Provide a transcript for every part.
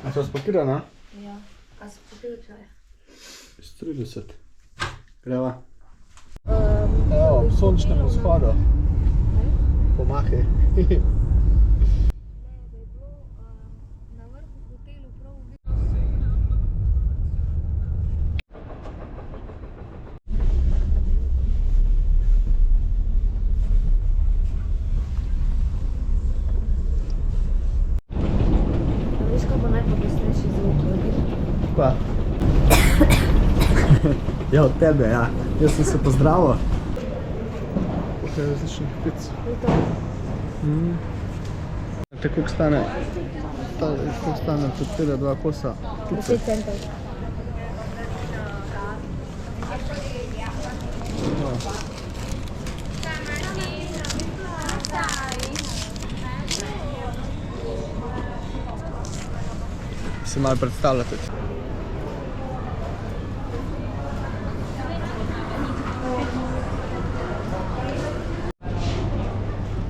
A to spakirana? Ja. A si popil čaj? Iz 30. Greva. Evo, ob sončnem vzhodu. Pomahi. Na vrhu hotelu prav veš, kaj bo najpogostejši zvok v Egiptu? Pa. Ja, od tebe, ja. Jaz sem se pozdravil. Tukaj je različnih pic. Te koliko stane? Koliko stane tudi tega dva kosa? 10 centov. Si malo predstavljate.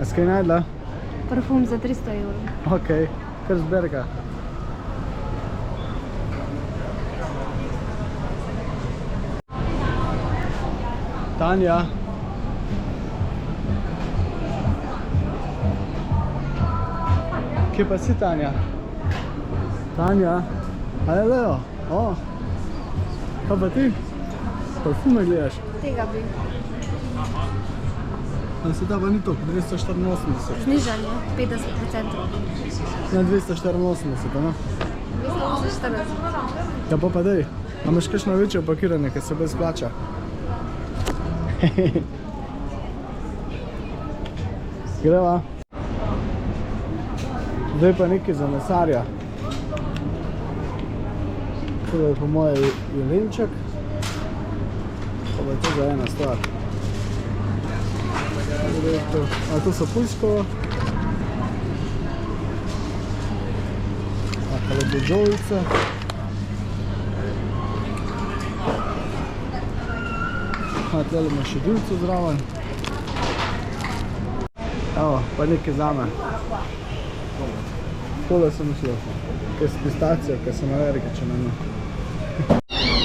A si kaj najdla? Parfum za 300 evrov. Okej, kar zberi ga. Tanja. Kje pa si, Tanja? Tanja? A je Leo? O! Kaj pa ti? Parfume gledaš? Tega bi. A se ta pa ni toliko, 284. Znižanje, 50%. Na 284, no? 240. Ja pa dej, a imaš kakšno večje pakiranje, ki se brez plača? Greva. Zdaj pa nekaj za mesarja. To je po moje jelenček. Pa je to za ena stvar. A to so pujsko. A halodožovice. A tele ima še dilco zraven. Evo, pa nekaj zame. Tole sem mislil. Kaj s pistacijo, kaj sem alergičen na njo.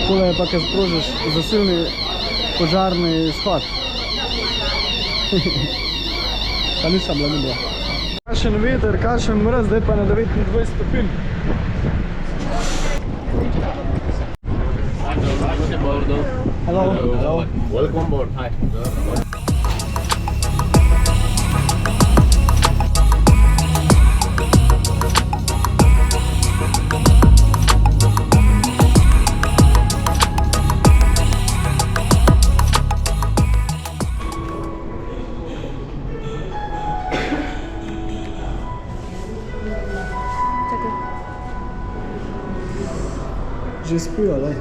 Tole je pa, kaj sprožiš zasilni požarni izhod. Pa nisem bila, ni bila. Kakšen veter, kakšen mraz, zdaj pa na 29 stopinj. Hello. Hello. Welcome aboard. Hi. Že spijo, daj.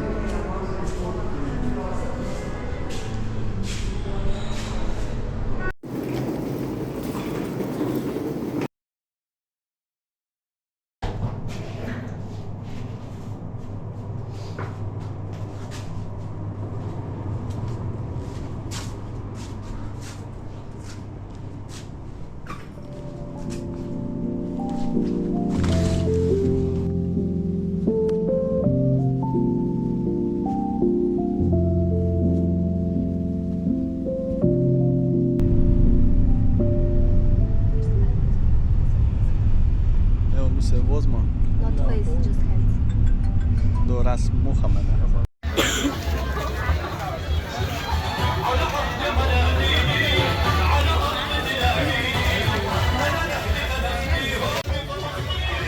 ras Muhameda.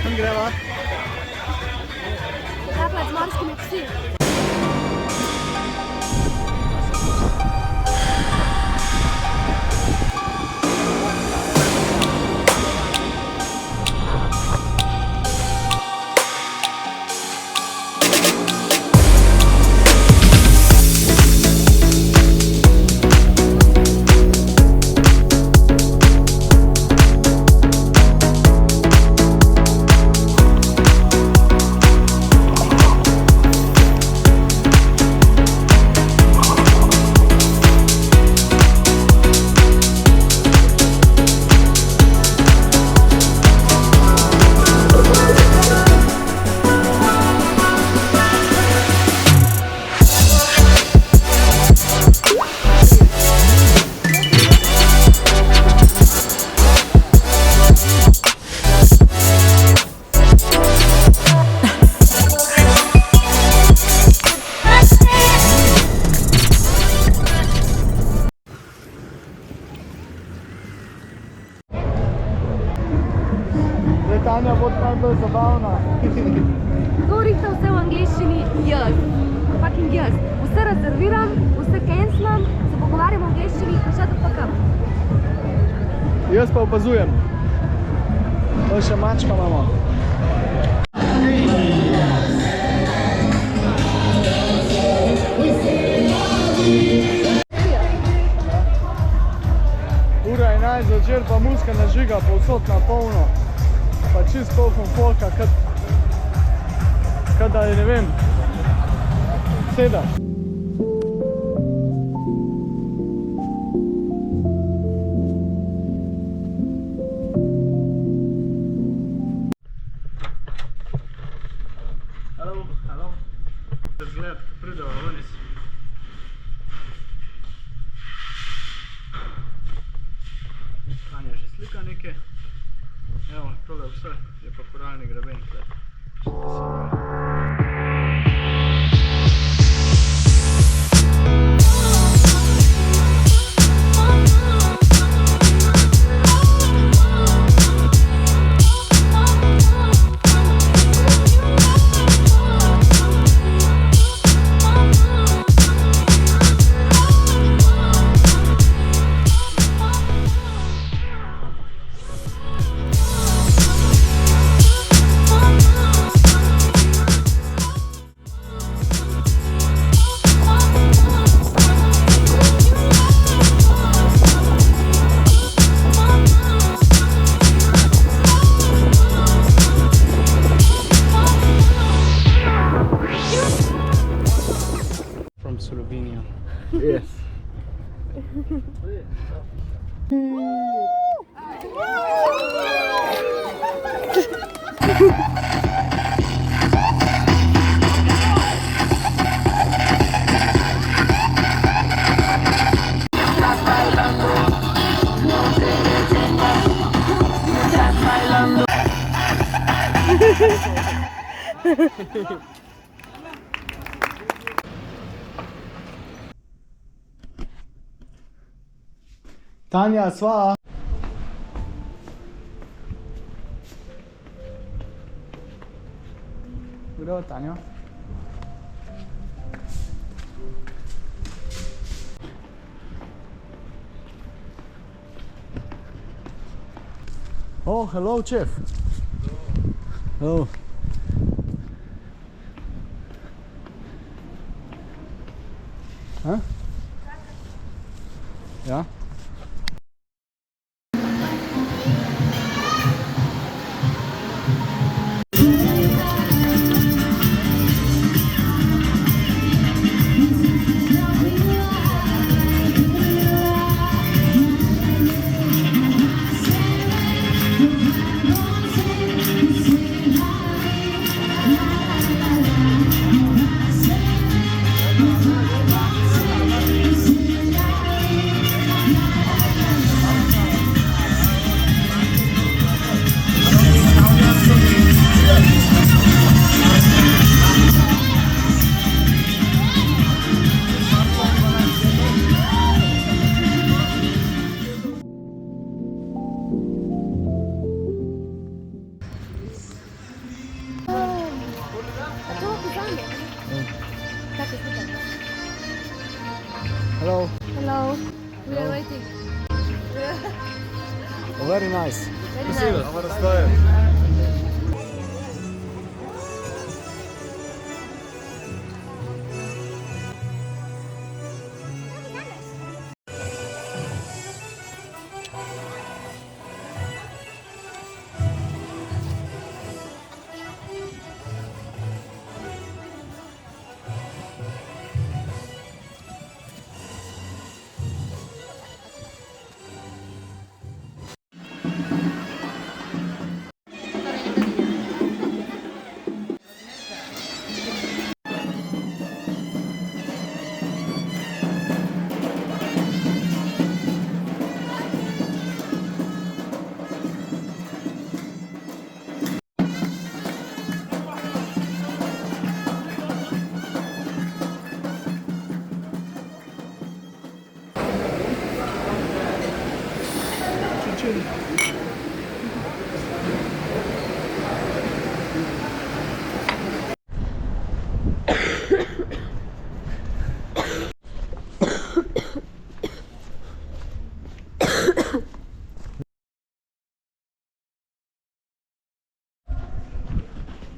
Kam greva? Zaplet z morskimi psi. Tanja bo najbolj zabavna. Kdo rihta vse v angleščini? Jaz. Fucking jaz. Vse rezerviram, vse cancelam, se pogovarjam v angleščini, pa še dopakam. Jaz pa opazujem. To še mačka imamo. Ura je 11 zvečer, pa muska nažiga povsod na polno. Pa čist polkom folka, kad da je, ne vem, seda. Halo. Zgled, prideva ven iz. Tanja že slika nekaj. Evo, tole vse je pa koralni greben tle. Yes. Tanja, sva. Kdo je Tanja? Oh, hello, chef. Hello. Huh? Ja? We are waiting. Very nice. Very nice. Ама разстоя.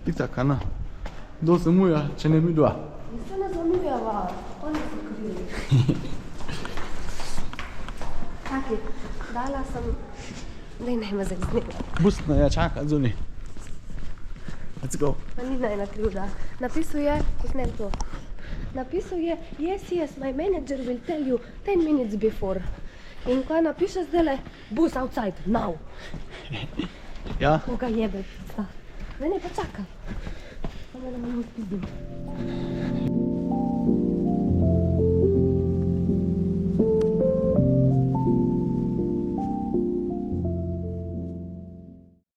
Itak, Ana. Kdo se muja, če ne mi dva? Se ne zamujava, oni so krivi. Čakaj, dala sem... Daj najma zagnila. Bustno je čaka zunaj. Let's go. Pa ni najna krivda. Napisal je, posnem to. Napisal je, yes, my manager will tell you 10 minutes before. In ko napiše zdajle, bus outside, now. Ja? Koga jebe, sta. Ne, pa čakaj. Samo da me ne spizdim.